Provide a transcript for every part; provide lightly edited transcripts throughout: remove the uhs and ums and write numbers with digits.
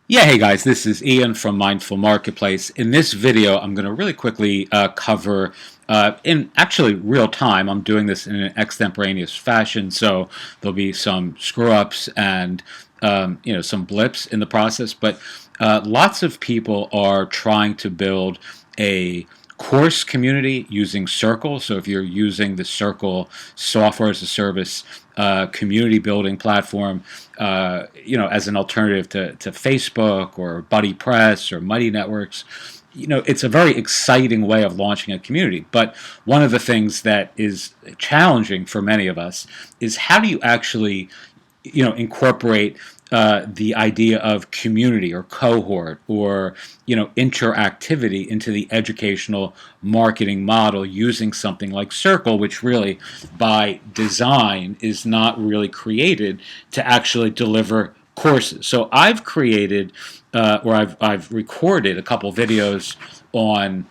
Yeah, hey guys, this is Ian from Mindful Marketplace. In this video, I'm going to really quickly cover, in actually real time, I'm doing this in an extemporaneous fashion, so there'll be some screw-ups and some blips in the process, but lots of people are trying to build a course community using Circle. So if you're using the Circle software as a service community building platform, as an alternative to Facebook or Buddy Press or Mighty Networks, it's a very exciting way of launching a community. But one of the things that is challenging for many of us is how do you actually incorporate the idea of community or cohort or interactivity into the educational marketing model using something like Circle, which really by design is not really created to actually deliver courses. So I've created or I've recorded a couple videos on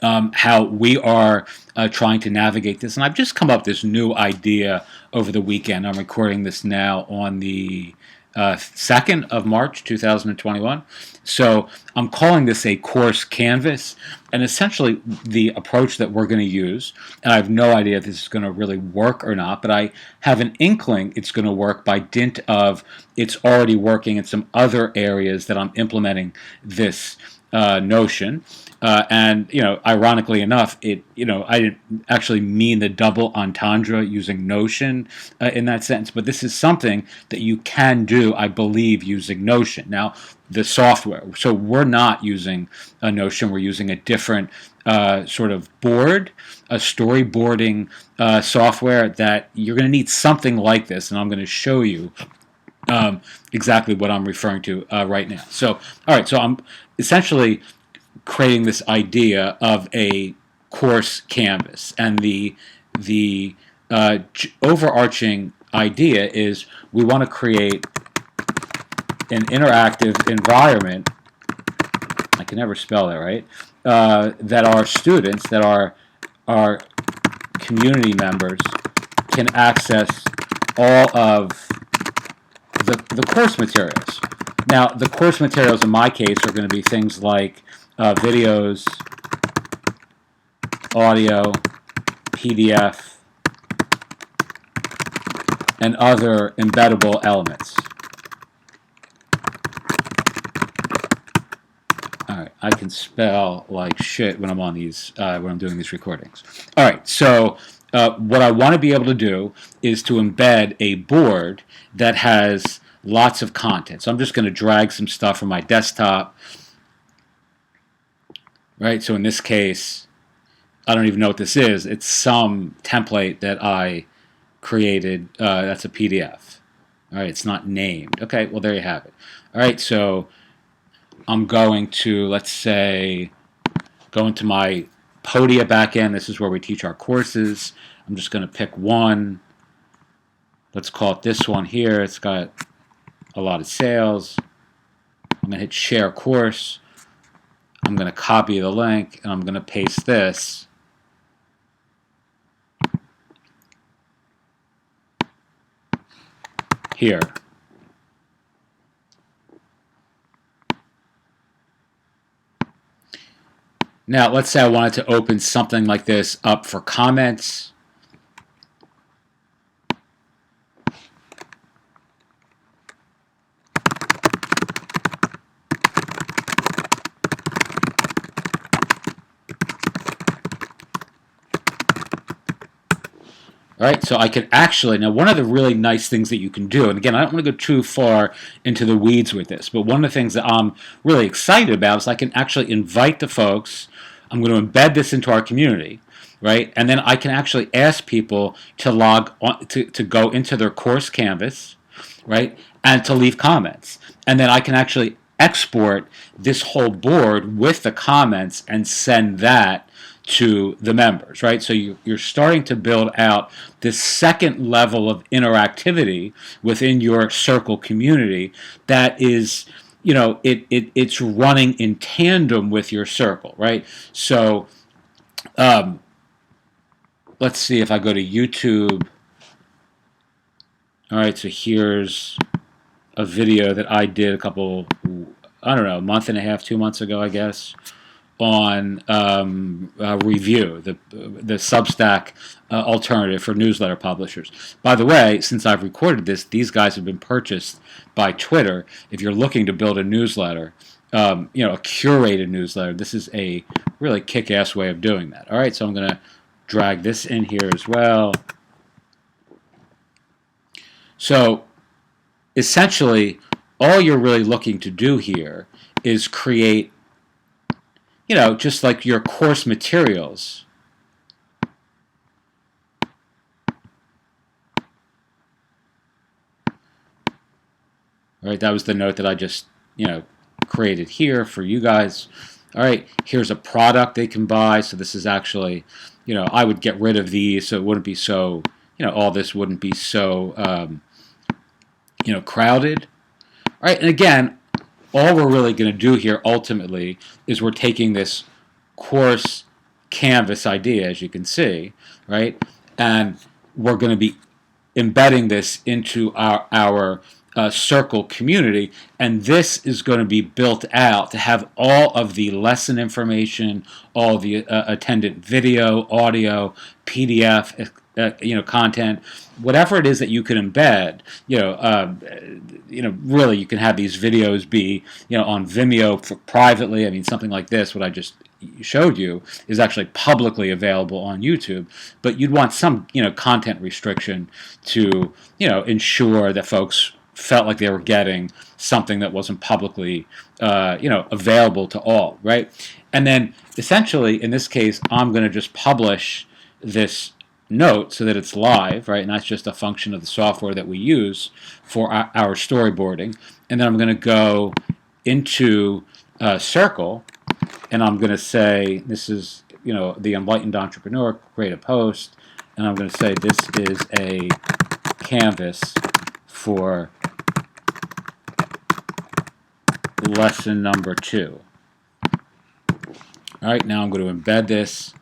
how we are trying to navigate this. And I've just come up with this new idea over the weekend. I'm recording this now on the 2nd of March 2021. So I'm calling this a course canvas. And essentially, the approach that we're going to use, and I have no idea if this is going to really work or not, but I have an inkling it's going to work by dint of it's already working in some other areas that I'm implementing this notion. And ironically enough, I didn't actually mean the double entendre using Notion in that sentence, but this is something that you can do, I believe, using Notion. Now, the software. So we're not using a Notion. We're using a different sort of board, a storyboarding software that you're going to need something like this, and I'm going to show you exactly what I'm referring to right now. So, all right. So I'm essentially creating this idea of a course canvas, and the overarching idea is we want to create an interactive environment. I can never spell that right. That our students, that our community members, can access all of the course materials. Now, the course materials in my case are going to be things like videos, audio, PDF, and other embeddable elements. All right, I can spell like shit when I'm on these when I'm doing these recordings. All right, so what I want to be able to do is to embed a board that has lots of content. So I'm just going to drag some stuff from my desktop. Right, so in this case, I don't even know what this is. It's some template that I created. That's a PDF. All right, it's not named. Okay, well, there you have it. All right, so I'm going to, let's say, go into my Podia backend. This is where we teach our courses. I'm just going to pick one. Let's call it this one here. It's got a lot of sales. I'm going to hit share course. I'm going to copy the link, and I'm going to paste this here. Now, let's say I wanted to open something like this up for comments. All right, so I can actually, now one of the really nice things that you can do, and again, I don't want to go too far into the weeds with this, but one of the things that I'm really excited about is I can actually invite the folks. I'm going to embed this into our community, right? And then I can actually ask people to log on, to go into their course canvas, right? And to leave comments. And then I can actually export this whole board with the comments and send that to the members, right? So you're starting to build out this second level of interactivity within your Circle community that is, it's running in tandem with your Circle, right? So let's see if I go to YouTube. All right, so here's a video that I did I don't know, a month and a half, 2 months ago, I guess, on review, the Substack alternative for newsletter publishers. By the way, since I've recorded this, these guys have been purchased by Twitter. If you're looking to build a newsletter, a curated newsletter, this is a really kick-ass way of doing that. All right, so I'm going to drag this in here as well. So essentially, all you're really looking to do here is create, just like your course materials. All right, that was the note that I just, created here for you guys. All right, here's a product they can buy. So this is actually, I would get rid of these so it wouldn't be so, all this wouldn't be so, crowded. All right, and again, all we're really going to do here ultimately is we're taking this course canvas idea, as you can see, right, and we're going to be embedding this into our circle community, and this is going to be built out to have all of the lesson information, all the attendant video, audio, PDF, content, whatever it is that you can embed. Really, you can have these videos be, on Vimeo privately. I mean, something like this, what I just showed you, is actually publicly available on YouTube. But you'd want some, content restriction to, ensure that folks felt like they were getting something that wasn't publicly, available to all, right? And then essentially, in this case, I'm going to just publish this note so that it's live, right? And that's just a function of the software that we use for our storyboarding. And then I'm going to go into Circle, and I'm going to say, this is, the Enlightened Entrepreneur, create a post, and I'm going to say this is a canvas for lesson number 2. All right, now I'm going to embed this.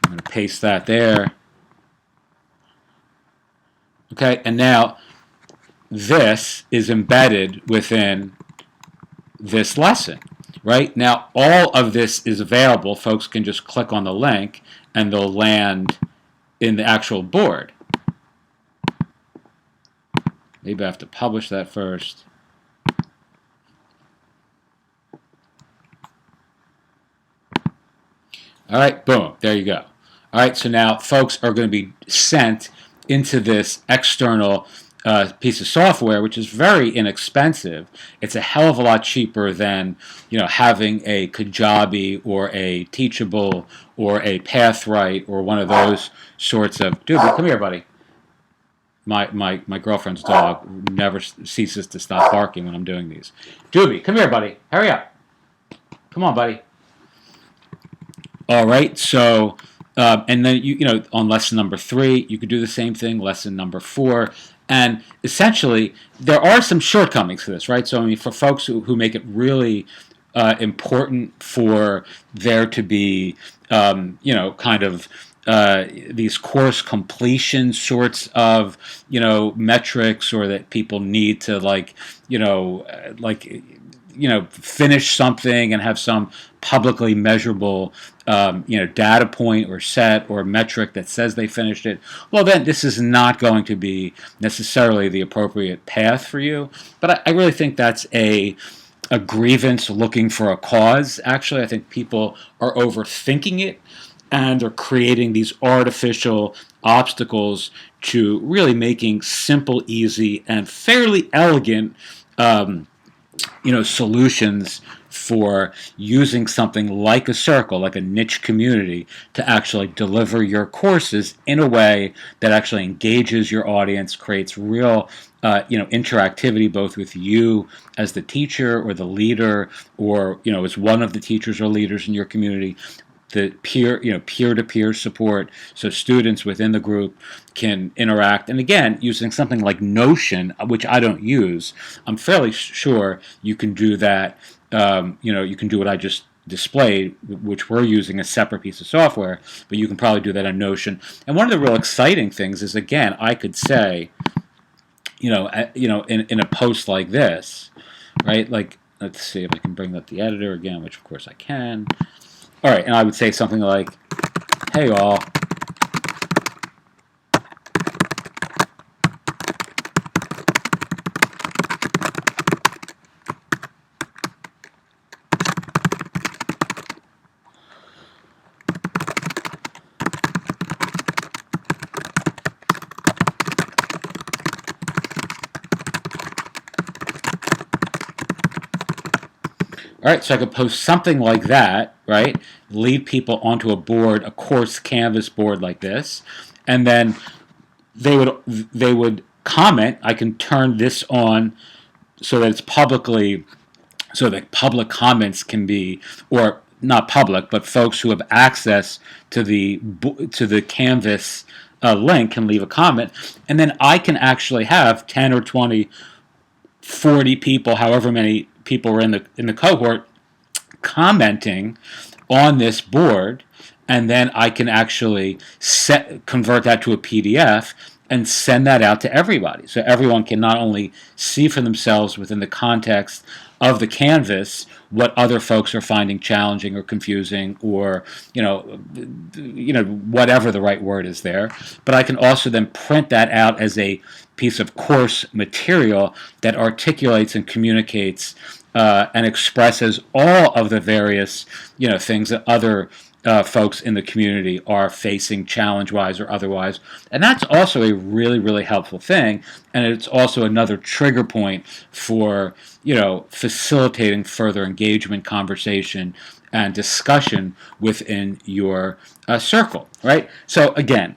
I'm going to paste that there. Okay, and now this is embedded within this lesson, right? Now all of this is available. Folks can just click on the link and they'll land in the actual board. Maybe I have to publish that first. All right, boom, there you go. All right, so now folks are going to be sent into this external piece of software, which is very inexpensive. It's a hell of a lot cheaper than having a Kajabi or a Teachable or a Pathwrite or one of those sorts of. Dude, come here, buddy. My girlfriend's dog never ceases to stop barking when I'm doing these. Doobie, come here, buddy. Hurry up. Come on, buddy. All right, so and then on lesson number 3, you could do the same thing. Lesson number 4, and essentially there are some shortcomings to this, right? So I mean, for folks who make it really important for there to be kind of these course completion sorts of metrics, or that people need to finish something and have some publicly measurable data point or set or metric that says they finished it. Well, then this is not going to be necessarily the appropriate path for you. But I really think that's a grievance looking for a cause. Actually, I think people are overthinking it and are creating these artificial obstacles to really making simple, easy, and fairly elegant solutions for using something like a circle, like a niche community, to actually deliver your courses in a way that actually engages your audience, creates real interactivity, both with you as the teacher or the leader, or as one of the teachers or leaders in your community. The peer-to-peer support, so students within the group can interact. And again, using something like Notion, which I don't use, I'm fairly sure you can do that. You can do what I just displayed, which we're using a separate piece of software, but you can probably do that on Notion. And one of the real exciting things is, again, I could say, in a post like this, right? Like, let's see if I can bring up the editor again, which of course I can. All right, and I would say something like, "Hey all, all right," so I could post something like that, right? Lead people onto a board, a course Canvas board like this, and then they would comment. I can turn this on so that it's publicly, so that public comments can be, or not public, but folks who have access to the Canvas link can leave a comment, and then I can actually have 10 or 20, 40 people, however many people are in the cohort, commenting on this board, and then I can actually convert that to a PDF and send that out to everybody. So everyone can not only see for themselves within the context of the Canvas what other folks are finding challenging or confusing, or whatever the right word is there, but I can also then print that out as a piece of course material that articulates and communicates and expresses all of the various things that other folks in the community are facing challenge-wise or otherwise. And that's also a really, really helpful thing. And it's also another trigger point for, facilitating further engagement, conversation, and discussion within your circle, right? So again,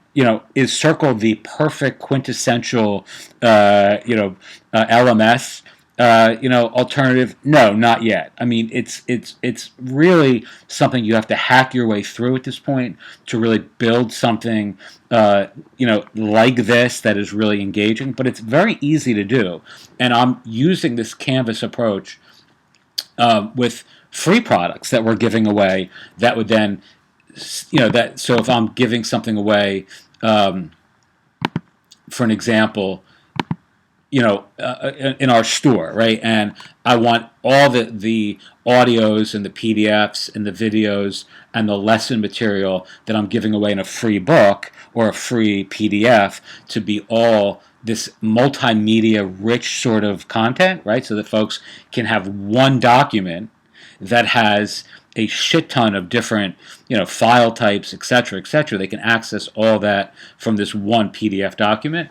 is Circle the perfect quintessential, LMS? Alternative? No, not yet. I mean, it's really something you have to hack your way through at this point to really build something, like this that is really engaging. But it's very easy to do, and I'm using this Canvas approach with free products that we're giving away. That would then, that. So if I'm giving something away, for an example, in our store, right? And I want all the audios and the PDFs and the videos and the lesson material that I'm giving away in a free book or a free PDF to be all this multimedia rich sort of content, right? So that folks can have one document that has a shit ton of different, file types, et cetera, et cetera. They can access all that from this one PDF document.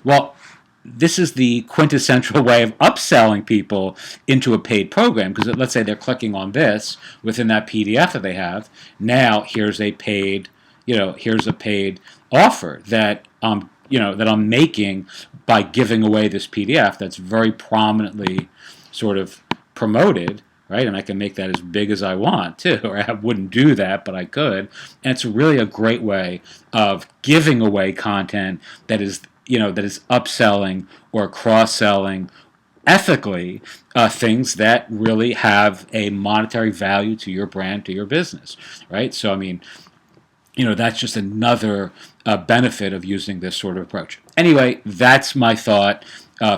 Well, this is the quintessential way of upselling people into a paid program, because let's say they're clicking on this within that PDF that they have. Now here's a paid offer that I'm making by giving away this PDF that's very prominently sort of promoted, right? And I can make that as big as I want too, or I wouldn't do that, but I could. And it's really a great way of giving away content that is upselling or cross-selling ethically things that really have a monetary value to your brand, to your business, right? So, I mean, that's just another benefit of using this sort of approach. Anyway, that's my thought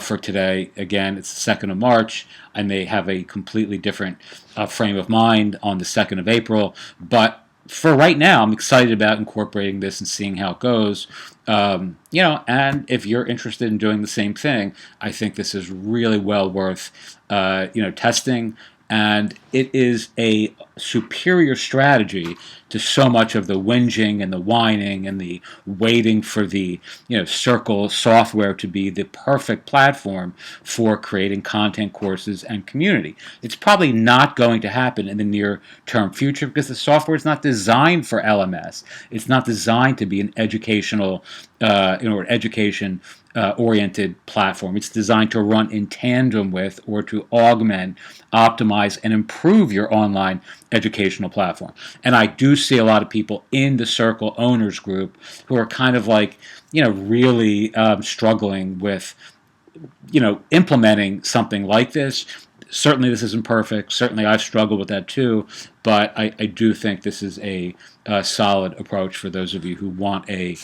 for today. Again, it's the 2nd of March. I may have a completely different frame of mind on the 2nd of April, but for right now, I'm excited about incorporating this and seeing how it goes. And if you're interested in doing the same thing, I think this is really well worth, testing. And it is a superior strategy to so much of the whinging and the whining and the waiting for the Circle software to be the perfect platform for creating content, courses, and community. It's probably not going to happen in the near-term future because the software is not designed for LMS. It's not designed to be an educational, education oriented platform. It's designed to run in tandem with or to augment, optimize, and improve your online educational platform. And I do see a lot of people in the Circle owners group who are kind of like, really struggling with, implementing something like this. Certainly, this isn't perfect. Certainly, I've struggled with that too. But I do think this is a solid approach for those of you who want a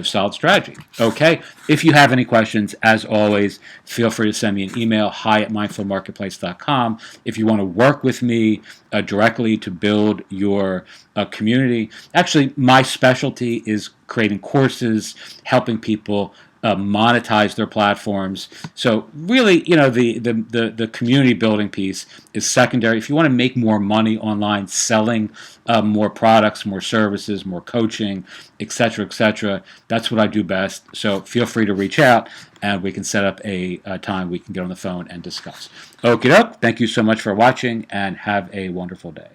solid strategy. Okay. If you have any questions, as always, feel free to send me an email, hi@mindfulmarketplace.com. If you want to work with me directly to build your community, actually, my specialty is creating courses, helping people monetize their platforms. So really, the community building piece is secondary. If you want to make more money online, selling more products, more services, more coaching, etc., that's what I do best. So feel free to reach out, and we can set up a time we can get on the phone and discuss. Okie doke. Thank you so much for watching, and have a wonderful day.